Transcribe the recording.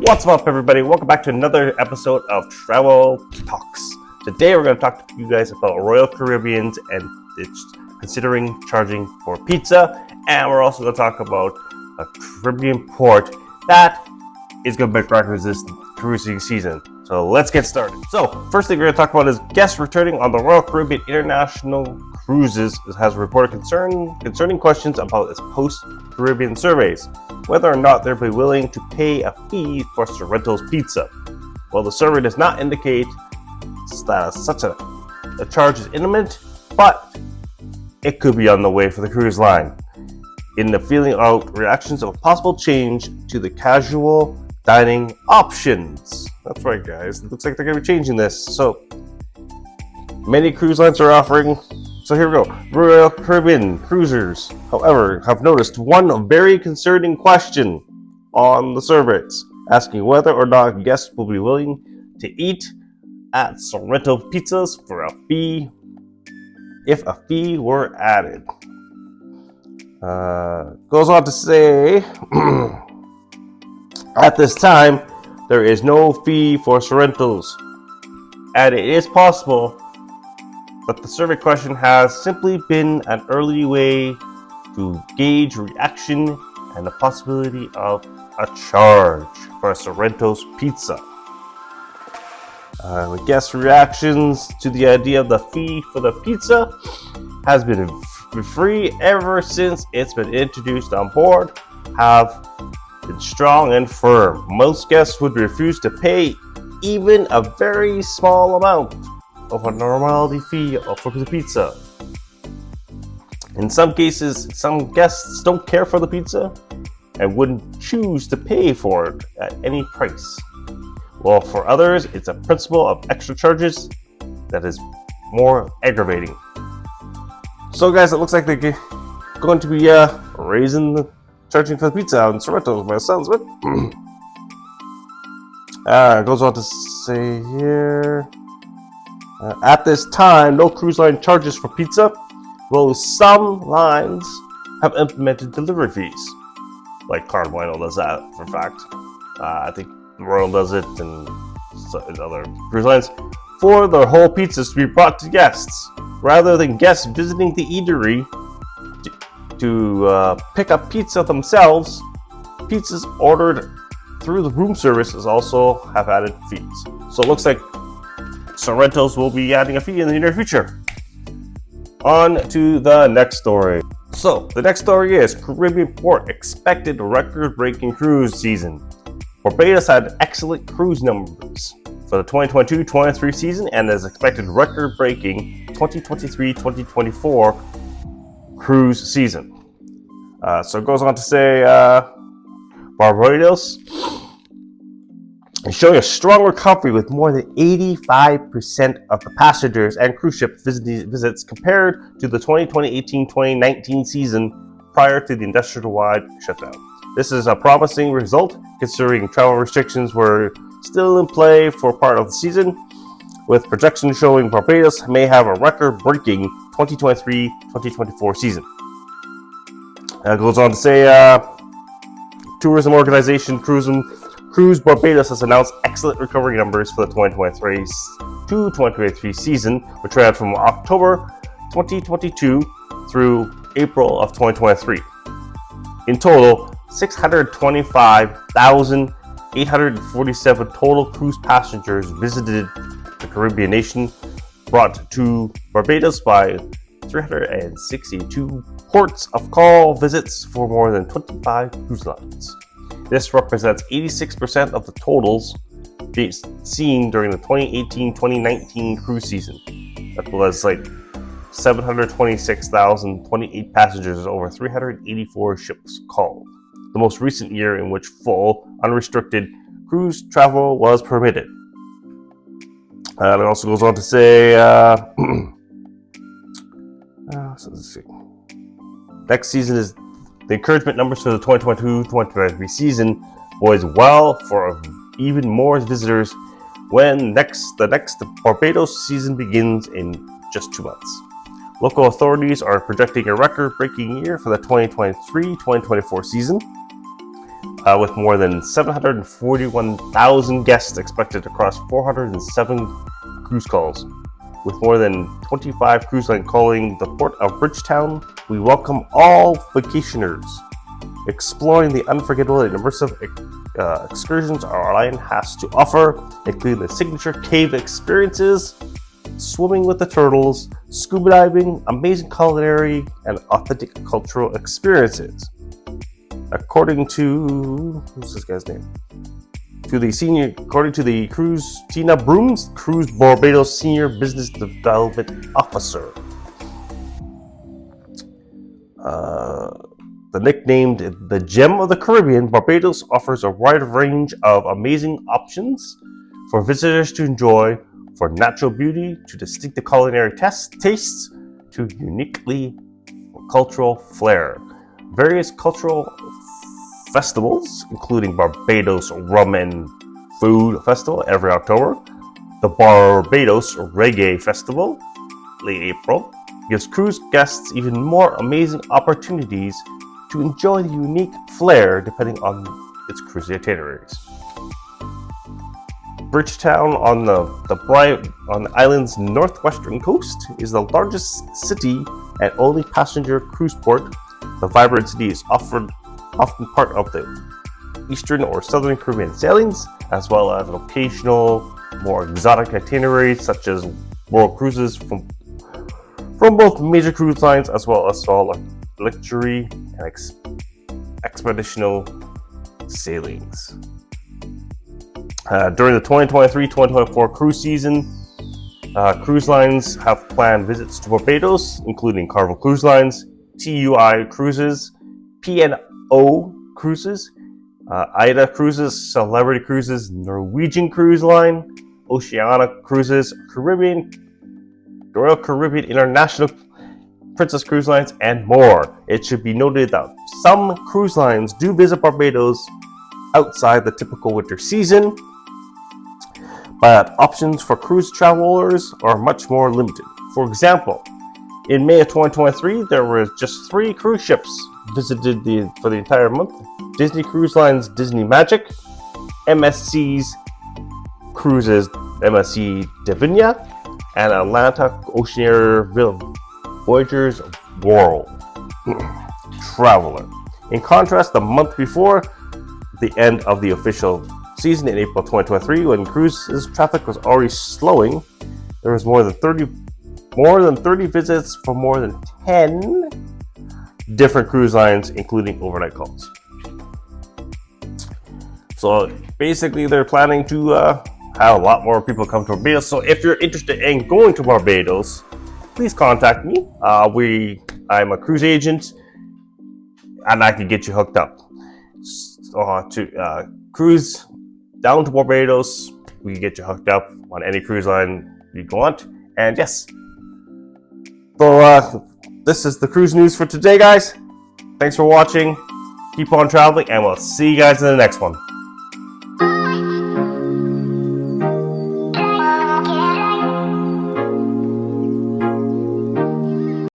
What's up, everybody? Welcome back to another episode of Travel Talks. Today we're going to talk to you guys about Royal Caribbeans and it's considering charging for pizza, and we're also going to talk about a Caribbean port that is going to break records this cruising season. So let's get started. So first thing we're going to talk about is guests returning on the Royal Caribbean International Cruises has reported concerning questions about its post-Caribbean surveys, whether or not they'll be willing to pay a fee for Sorento's pizza. Well, the survey does not indicate that such a charge is imminent, but it could be on the way for the cruise line. In the feeling out reactions of a possible change to the casual dining options. That's right, guys. It looks like they're going to be changing this. So many cruise lines are offering. So here we go. Royal Caribbean cruisers, however, have noticed one very concerning question on the surveys, asking whether or not guests will be willing to eat at Sorento pizzas for a fee, if a fee were added. Goes on to say, at this time, there is no fee for Sorentos, and it is possible but the survey question has simply been an early way to gauge reaction and the possibility of a charge for Sorento's pizza. Guest reactions to the idea of the fee for the pizza has been free ever since it's been introduced on board, have been strong and firm. Most guests would refuse to pay even a very small amount of a normality fee for the pizza. In some cases, some guests don't care for the pizza and wouldn't choose to pay for it at any price. While for others, it's a principle of extra charges that is more aggravating. So guys, it looks like they're going to be charging for the pizza on Sorento, by the sounds of it. It goes on to say here, at this time, no cruise line charges for pizza, though some lines have implemented delivery fees. Like Carnival does that, for a fact. I think Royal does it, and other cruise lines, for their whole pizzas to be brought to guests, rather than guests visiting the eatery to pick up pizza themselves. Pizzas ordered through the room services also have added fees. So it looks like Sorento's will be adding a fee in the near future. On to the next story. So, the next story is Caribbean port expected record-breaking cruise season. Barbados had excellent cruise numbers for the 2022-23 season and is expected record-breaking 2023-2024 cruise season. So it goes on to say Barbados is showing a strong recovery with more than 85% of the passengers and cruise ship visits compared to the 2018-2019 season prior to the industry-wide shutdown. This is a promising result considering travel restrictions were still in play for part of the season, with projections showing Barbados may have a record-breaking 2023-2024 season. It goes on to say tourism organization Cruise Barbados has announced excellent recovery numbers for the 2023 season, which ran from October 2022 through April of 2023. In total, 625,847 total cruise passengers visited the Caribbean nation, brought to Barbados by 362 ports of call visits for more than 25 cruise lines. This represents 86% of the totals seen during the 2018-2019 cruise season. That was like 726,028 passengers over 384 ships called. The most recent year in which full, unrestricted cruise travel was permitted. It also goes on to say, so let's see. Next season is the encouragement numbers for the 2022-2023 season bodes well for even more visitors when the next Barbados season begins in just 2 months. Local authorities are projecting a record-breaking year for the 2023-2024 season. with more than 741,000 guests expected across 407 cruise calls. With more than 25 cruise lines calling the Port of Bridgetown, we welcome all vacationers. Exploring the unforgettable and immersive excursions our island has to offer, including the signature cave experiences, swimming with the turtles, scuba diving, amazing culinary, and authentic cultural experiences. According to who's this guy's name? According to the cruise, Tina Brooms, Cruise Barbados Senior Business Development Officer. The nicknamed the Gem of the Caribbean, Barbados offers a wide range of amazing options for visitors to enjoy, from natural beauty to distinctive culinary tastes to uniquely cultural flair. Various cultural festivals, including Barbados Rum and Food Festival every October, the Barbados Reggae Festival, late April, gives cruise guests even more amazing opportunities to enjoy the unique flair depending on its cruise itineraries. Bridgetown on the island's northwestern coast is the largest city and only passenger cruise port. The vibrant city is often part of the eastern or southern Caribbean sailings, as well as occasional more exotic itineraries such as world cruises from both major cruise lines, as well as small luxury and expeditional sailings. During the 2023-2024 cruise season, cruise lines have planned visits to Barbados, including Carnival Cruise Lines, TUI Cruises, P&O Cruises, AIDA Cruises, Celebrity Cruises, Norwegian Cruise Line, Oceania Cruises, Royal Caribbean International, Princess Cruise Lines, and more. It should be noted that some cruise lines do visit Barbados outside the typical winter season, but options for cruise travelers are much more limited. For example, in May of 2023, there were just 3 cruise ships visited for the entire month: Disney Cruise Line's Disney Magic, MSC's Cruises MSC Divinia, and Atlanta Oceania Voyagers World Traveler. In contrast, the month before the end of the official season in April 2023, when cruises traffic was already slowing, there was more than 30 visits from more than 10 different cruise lines, including overnight calls. So basically, they're planning to have a lot more people come to Barbados. So if you're interested in going to Barbados, please contact me. I'm a cruise agent, and I can get you hooked up to cruise down to Barbados. We can get you hooked up on any cruise line you want. And yes, so this is the cruise news for today, guys. Thanks for watching. Keep on traveling, and we'll see you guys in the next one.